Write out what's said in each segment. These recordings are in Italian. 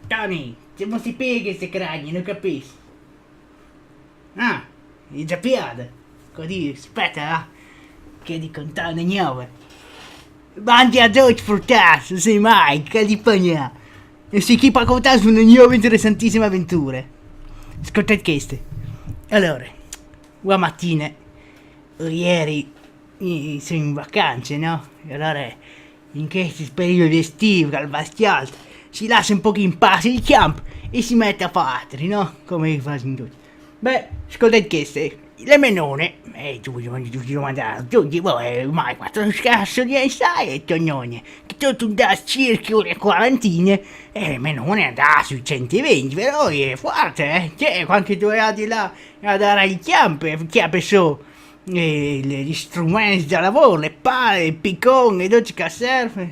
Tony, se non si piega queste cragni, non capisci? Ah, è già piada. Così, aspetta, che di contare nuove. Mangi a dolci fruttato, se mai, che di pagna. E si chi può contare su una nuova interessantissima avventura. Ascoltate queste. Allora, una mattina, ieri, sono in vacanze, no? E allora, in questi periodi estivi, al bastiale, si lascia un po' in pace il campo e si mette a fare, no? Come fanno tutti. Beh, ascoltate queste. Le menone, tu domandare, tu di voi, mai quattro scasso di sai e tognone, che tu da circa le quarantine, e le menone andà sui 120, però è forte, Cioè, quando tu hai di là a dare il campo, chiappe su, gli strumenti da lavoro, le pale, il piccone, i dolci che serve,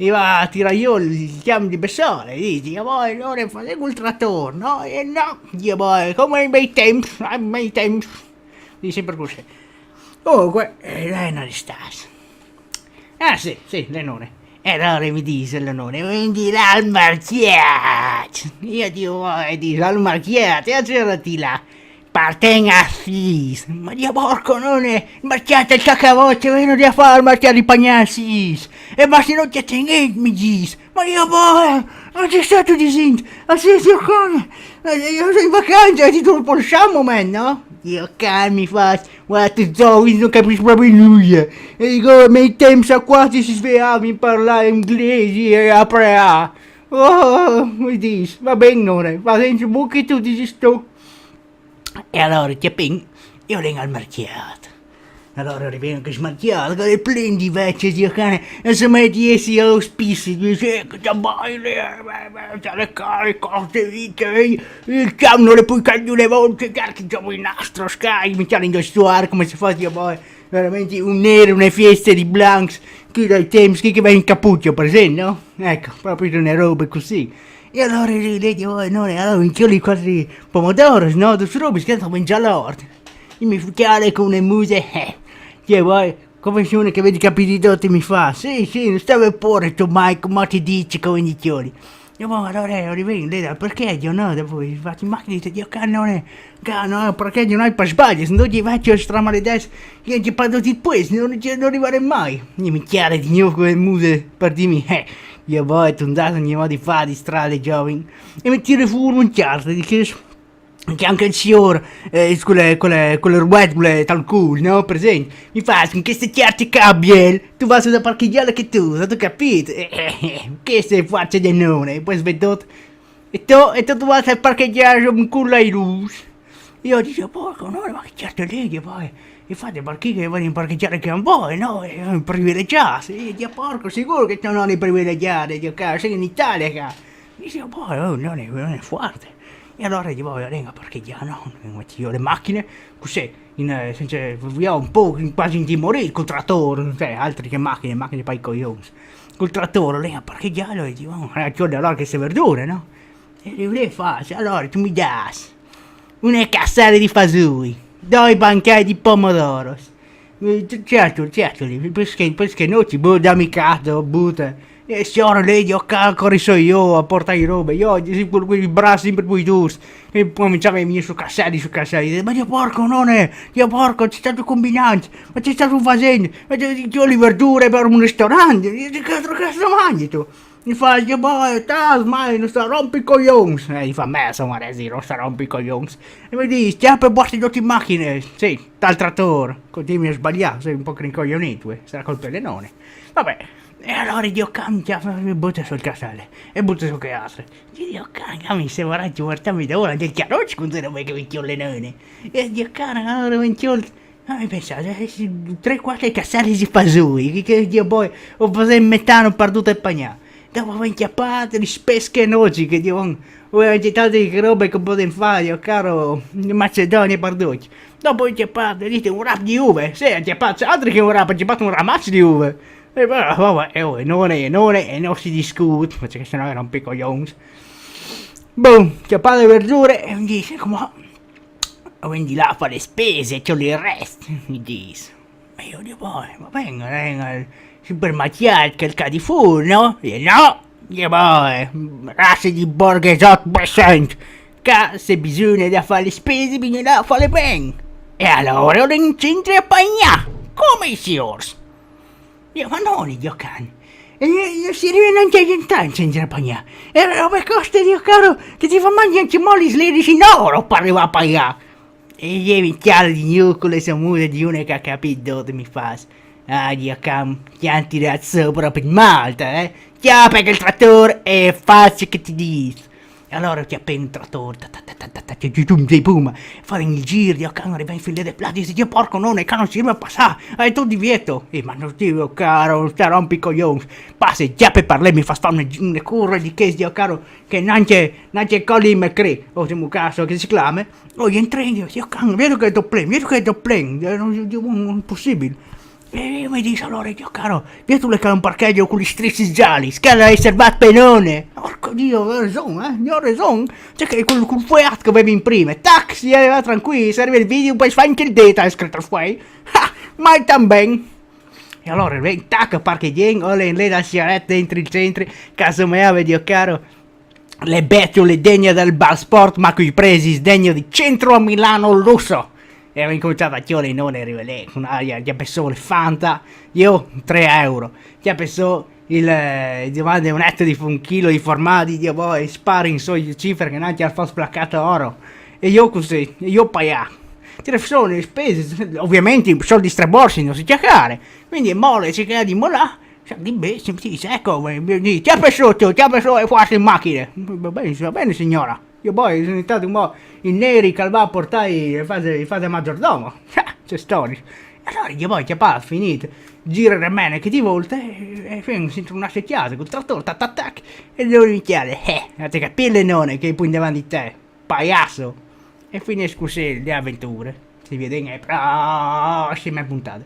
e va a tirare io il chiamo di Bessone, dici, voi non ne fate col trattore, no? E no, io poi, come ai bei tempi, dici sempre così. Comunque, lei non restasse. Ah sì, Lenone. E allora mi dice Lenone, vendi là al marchiato. Io dico, dico, al marchiato, e c'erati là. Partenga a sis. Ma dio porco non è. Il marchiato il cacavoce, venuti a fare il marchiato di pagnassis. E ma se non ti attengi, mi dici. Ma io poi, non c'è stato di sint. A sis io come. Io sono in vacanza, ti trovo il sciamo, man, no? Io calmi fast, guarda, non capisci proprio nulla. E dico, nei tempi a quasi si svegliava in parlare inglese e a oh, mi dici, va bene, non è, va senza buchi tu dici sto. E allora, chiapping, io vengo al marchiato. Allora rivengo che smarchiato, con le pleni di vecchie di cane, e se metti essi auspici, dice che già baile, c'è le cariche, cose vite, il cam non le puoi cadere volte, che già vuoi nastro, sky, mi chiamo in gestuare come se fosse io poi, veramente un nero, una fiesta di blancs, qui dai tempi, che va in cappuccio, per esempio, no? Ecco, proprio una roba così. E allora lei dice, no, allora mi chiedi quasi pomodoro, no, tu robe, che sto mangiando l'orto. Io mi chiede con le muse, che vuoi, come sono che vedi capito tutti mi fa, sì, non stavo pure tu Mike, ma ti dici come dicioli. Io ma allora rivengo, lei dal parcheggio, no, dopo faccio in macchina e dico, cannone, il parcheggio non è per sbaglio, se non ti faccio stramaledetto, io ti parlo di questo, non arrivare mai. Io mi chiede di nuovo con le muse per dirmi, io poi tu andato ogni modo di fare di strade giovani, e mi tiro fuori un certo, dico, che anche il signor, quelle ruette tal cool, no? Presente? Mi fa, con queste certe cabbiel, tu vai da parcheggiare che tu capito? Queste facce di nome, e poi svedot. E tu vai a parcheggiare un culo ai rus. Io dico, porco, no, ma che certe leghe poi. Infatti parcheggi che vogliono parcheggiare anche un po', no? Privilegiati. E dio porco, sicuro che non sono privilegiati, dio caro, sei in Italia, caro. Dico, poi, non è forte. E allora gli voglio venga parcheggiare, no? Metti io le macchine, così, senza, via un po' quasi intimorito col trattore, cioè, altri che macchine poi coglioni. Col trattore, lei a parcheggiare e dico, allora che sei verdure, no? E lei fa, allora tu mi dai una cassata di fasui, 2 bancai di pomodoro. Certo, perché non ci butta mica, butta. E signora lei io ancora so io a portare robe, io quei bracci sempre poi tu, e cominciava a venire su cassati, ma io porco non è, io porco c'è stato combinato, ma c'è stato un facendo, ma io le verdure per un ristorante, che cazzo mangi tu? Mi fa, io poi, mai, non sta rompi i coglioni, gli fa, me insomma adesso non sta rompi i coglioni, e mi dice, stiamo per portare tutte in macchine, sì, dal trattore, continui a sbagliare, sei un po' rincoglionito, sarà colpa delle nonne, vabbè. E allora Dio cambia, mi butta sul casale e butta su che altre. Dio cambia, mi sembra ci portami da ora, del chiaro ci considera che mi chiude le nane. E Dio cambia, allora mi chiude. Mi pensate, 3-4 casali si fa sui, che Dio poi ho fatto il metano perduto e pagnato. Dopo mi chiappate, li spesche noci, che Dio, ho agitato di robe che potete fare, Dio caro, Macedonia e Parducci. Dopo mi chiappate, dite un rap di uve, sì, chiappate, altri che un rap, chiappate un ramazzo di uve. E vabbè, non è, non si discute, perché sennò era un piccolo boom, chiappate le verdure e mi dice, come vendi là a fare le spese e c'ho il resto, mi dice. E io dico, poi, va bene, il supermercato che il cadifur, no? E no, Io poi, razze di borghesot presenti, che se bisogna da fare le spese bisogna fare bene. E allora non c'entri a pagnare, come i signori. Io, ma non, Dio cane. E non si arriva neanche a gentare senza pagnare. E per costa, Dio caro, che ti fa mangiare anche molli sledici in oro per arrivare a pagare. E gli evitare di nucleo sono muore di uno che ha capito dove mi fa. Ah, Dio cam, ti hanno tirato sopra per Malta, eh? Chiappa che il trattore è facile che ti dici. E allora ti appena il trattore, ti puma, fare il giro, Dio cam, arriva in fila dei plati, dice, Dio porco non, che non si riesce a passare, hai tu divieto. Ma non Dio caro, sta rompicoglioni, passa e chiappa e parla, mi fa fare una curva di che, Dio caro, che non c'è colli in mercredi, o se un caso che si chiama, o gli entrando, Dio cam, vedo che è dopplen, non è possibile. E mi dice allora, Dio caro, via tu le che un parcheggio con gli strisci gialli, scala è servato penone. Porco Dio, ho ragione, ho ragione. Cioè che quel fuoiato che avevi in prima, tac, si arriva tranquillo, serve il video, poi fa anche il data, è scritto fuori. Ha, ma también. E allora, tac, parcheggio, o le da sigarette dentro il centro, caso mio, Dio caro, le betole degne del bar sport, ma coi presi sdegno di centro a Milano russo. E ho incominciato a chiedere non arriva lì, ti ha preso il Fanta, io 3 euro, ti ha preso domande un etto di un chilo di formaggi, io poi spari in sue cifre che non ti ha fatto splaccato oro, e io così, io pagare. Ti sono le spese, ovviamente i soldi straborsi non si cercare, quindi è mole, si crea di molà, di beh, si dice, ecco, ti ha preso e fuori in macchina, va bene signora. Io poi sono stato un po' in neri che va a portare fate maggiordomo. C'è storia. Allora io poi che passa, finito, gira il remene che ti volta e fino si una secchiata con il trattore, tac tac tac, e devo iniziare, te capire non che poi davanti a te, pagliasso. E finisco così le avventure. Si vede nelle prossime puntate.